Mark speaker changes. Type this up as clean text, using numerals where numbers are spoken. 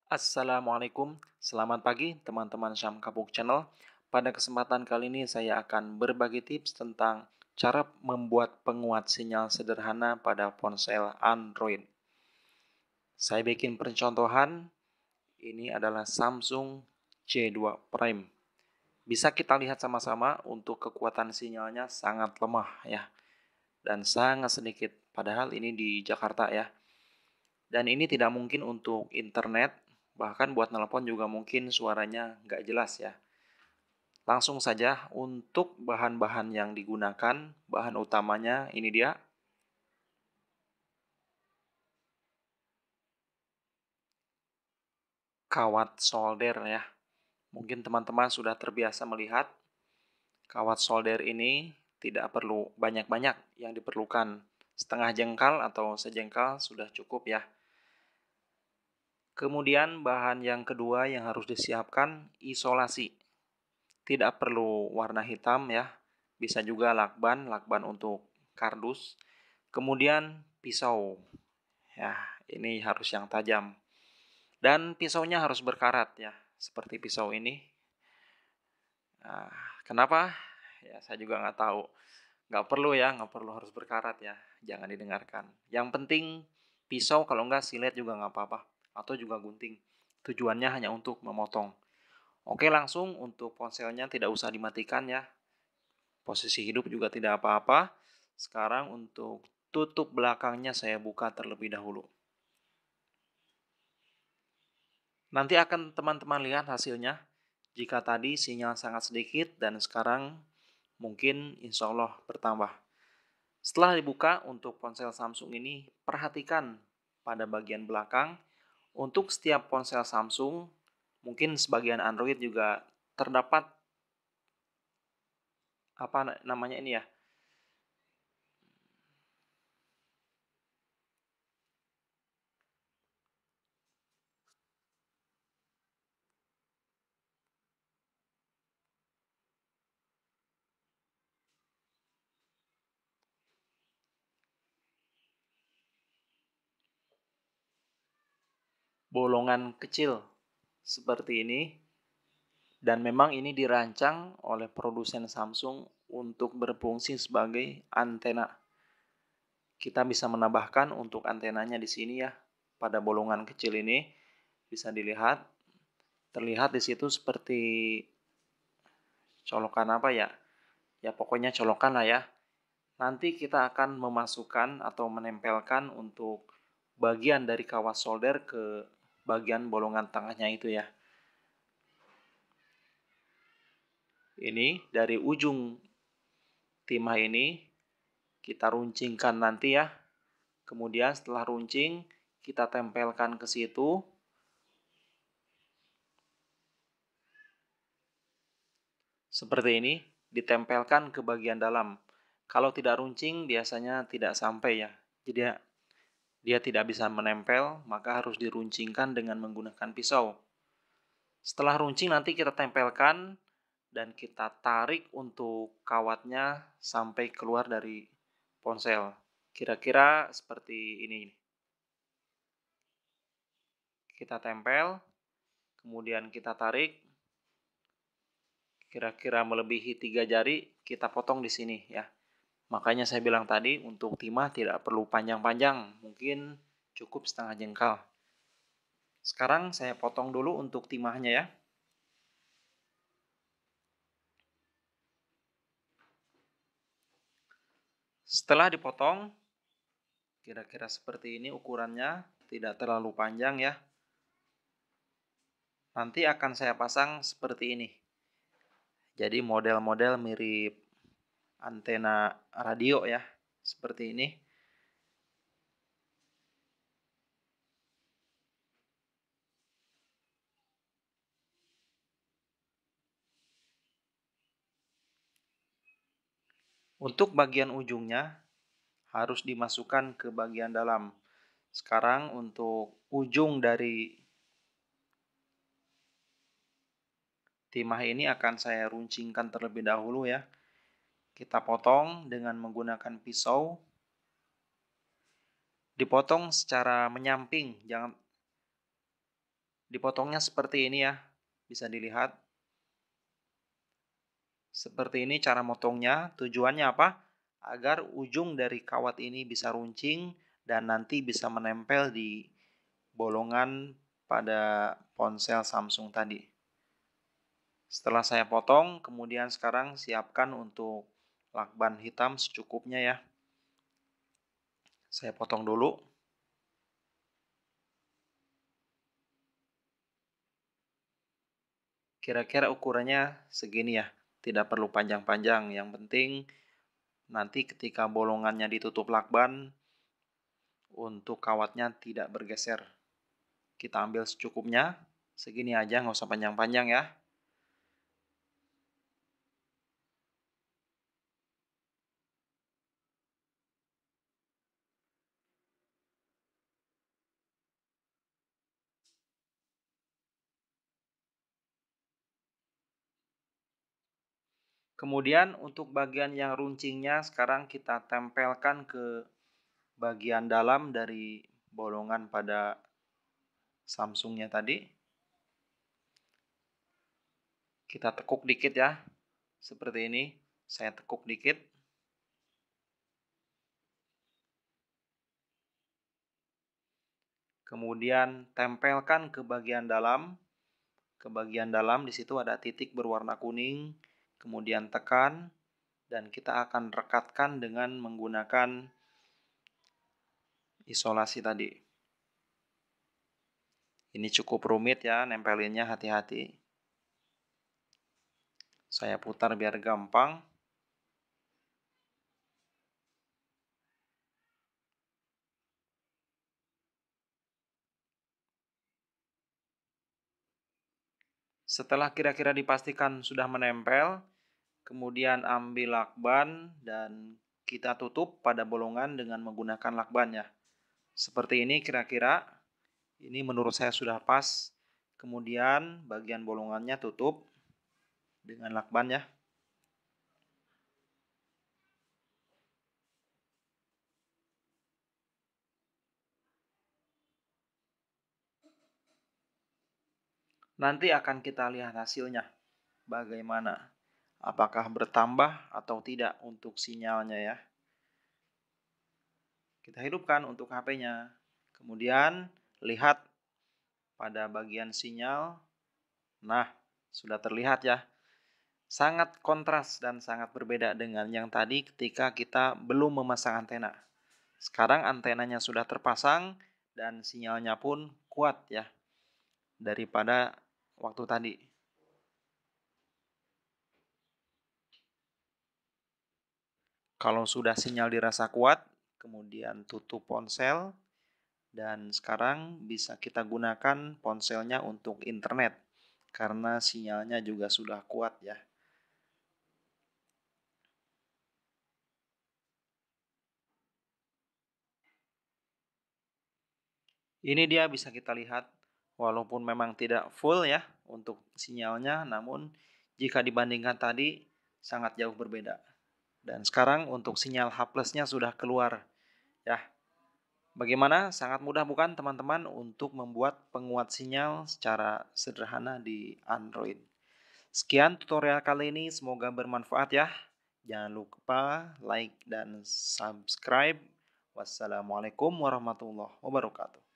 Speaker 1: Assalamualaikum, selamat pagi teman-teman Syam Kapuk Channel. Pada kesempatan kali ini saya akan berbagi tips tentang cara membuat penguat sinyal sederhana pada ponsel Android. Saya bikin percontohan, ini adalah Samsung J2 Prime. Bisa kita lihat sama-sama untuk kekuatan sinyalnya sangat lemah ya, dan sangat sedikit. Padahal ini di Jakarta ya. Dan ini tidak mungkin untuk internet, bahkan buat telepon juga mungkin suaranya nggak jelas ya. Langsung saja untuk bahan-bahan yang digunakan, bahan utamanya ini dia. Kawat solder ya. Mungkin teman-teman sudah terbiasa melihat kawat solder ini tidak perlu banyak-banyak yang diperlukan. Setengah jengkal atau sejengkal sudah cukup ya. Kemudian bahan yang kedua yang harus disiapkan isolasi. Tidak perlu warna hitam ya, bisa juga lakban untuk kardus. Kemudian pisau, ya ini harus yang tajam. Dan pisaunya harus berkarat ya, seperti pisau ini. Nah, kenapa? Ya saya juga nggak tahu. Nggak perlu ya, nggak perlu harus berkarat ya, jangan didengarkan. Yang penting pisau, kalau nggak silet juga nggak apa-apa. Atau juga gunting, tujuannya hanya untuk memotong. Oke, langsung untuk ponselnya tidak usah dimatikan ya. Posisi hidup juga tidak apa-apa. Sekarang untuk tutup belakangnya saya buka terlebih dahulu. Nanti akan teman-teman lihat hasilnya. Jika tadi sinyal sangat sedikit dan sekarang mungkin insya Allah bertambah. Setelah dibuka untuk ponsel Samsung ini, perhatikan pada bagian belakang. Untuk setiap ponsel Samsung, mungkin sebagian Android juga terdapat apa namanya ini ya, bolongan kecil seperti ini. Dan memang ini dirancang oleh produsen Samsung untuk berfungsi sebagai antena. Kita bisa menambahkan untuk antenanya di sini ya, pada bolongan kecil ini bisa dilihat. Terlihat di situ seperti colokan apa ya? Ya pokoknya colokan lah ya. Nanti kita akan memasukkan atau menempelkan untuk bagian dari kawat solder ke bagian bolongan tengahnya itu ya. Ini dari ujung timah ini kita runcingkan nanti ya. Kemudian setelah runcing, kita tempelkan ke situ. Seperti ini, ditempelkan ke bagian dalam. Kalau tidak runcing, biasanya tidak sampai ya. Jadi dia tidak bisa menempel, maka harus diruncingkan dengan menggunakan pisau. Setelah runcing nanti kita tempelkan dan kita tarik untuk kawatnya sampai keluar dari ponsel. Kira-kira seperti ini. Kita tempel, kemudian kita tarik, kira-kira melebihi 3 jari, kita potong di sini ya. Makanya saya bilang tadi untuk timah tidak perlu panjang-panjang, mungkin cukup setengah jengkal. Sekarang saya potong dulu untuk timahnya ya. Setelah dipotong, kira-kira seperti ini ukurannya, tidak terlalu panjang ya. Nanti akan saya pasang seperti ini. Jadi model-model mirip antena radio ya, seperti ini. Untuk bagian ujungnya harus dimasukkan ke bagian dalam. Sekarang untuk ujung dari timah ini akan saya runcingkan terlebih dahulu ya. Kita potong dengan menggunakan pisau. Dipotong secara menyamping, jangan Dipotongnya seperti ini ya, bisa dilihat. Seperti ini cara motongnya. Tujuannya apa? Agar ujung dari kawat ini bisa runcing dan nanti bisa menempel di bolongan pada ponsel Samsung tadi. Setelah saya potong, kemudian sekarang siapkan untuk lakban hitam secukupnya ya. Saya potong dulu. Kira-kira ukurannya segini ya. Tidak perlu panjang-panjang. Yang penting nanti ketika bolongannya ditutup lakban, untuk kawatnya tidak bergeser. Kita ambil secukupnya. Segini aja, nggak usah panjang-panjang ya. Kemudian untuk bagian yang runcingnya sekarang kita tempelkan ke bagian dalam dari bolongan pada Samsungnya tadi. Kita tekuk dikit ya, seperti ini. Saya tekuk dikit. Kemudian tempelkan ke bagian dalam. Ke bagian dalam di situ ada titik berwarna kuning. Kemudian tekan dan kita akan rekatkan dengan menggunakan isolasi tadi. Ini cukup rumit ya, nempelinnya hati-hati. Saya putar biar gampang. Setelah kira-kira dipastikan sudah menempel, kemudian ambil lakban dan kita tutup pada bolongan dengan menggunakan lakban ya. Seperti ini kira-kira. Ini menurut saya sudah pas. Kemudian bagian bolongannya tutup dengan lakban ya. Nanti akan kita lihat hasilnya. Bagaimana? Apakah bertambah atau tidak untuk sinyalnya ya. Kita hidupkan untuk HP-nya. Kemudian lihat pada bagian sinyal. Nah, sudah terlihat ya. Sangat kontras dan sangat berbeda dengan yang tadi ketika kita belum memasang antena. Sekarang antenanya sudah terpasang dan sinyalnya pun kuat ya daripada waktu tadi. Kalau sudah sinyal dirasa kuat, kemudian tutup ponsel dan sekarang bisa kita gunakan ponselnya untuk internet karena sinyalnya juga sudah kuat ya. Ini dia bisa kita lihat walaupun memang tidak full ya untuk sinyalnya, namun jika dibandingkan tadi sangat jauh berbeda. Dan sekarang untuk sinyal H+-nya sudah keluar ya. Bagaimana? Sangat mudah bukan teman-teman untuk membuat penguat sinyal secara sederhana di Android. Sekian tutorial kali ini, semoga bermanfaat ya. Jangan lupa like dan subscribe. Wassalamualaikum warahmatullahi wabarakatuh.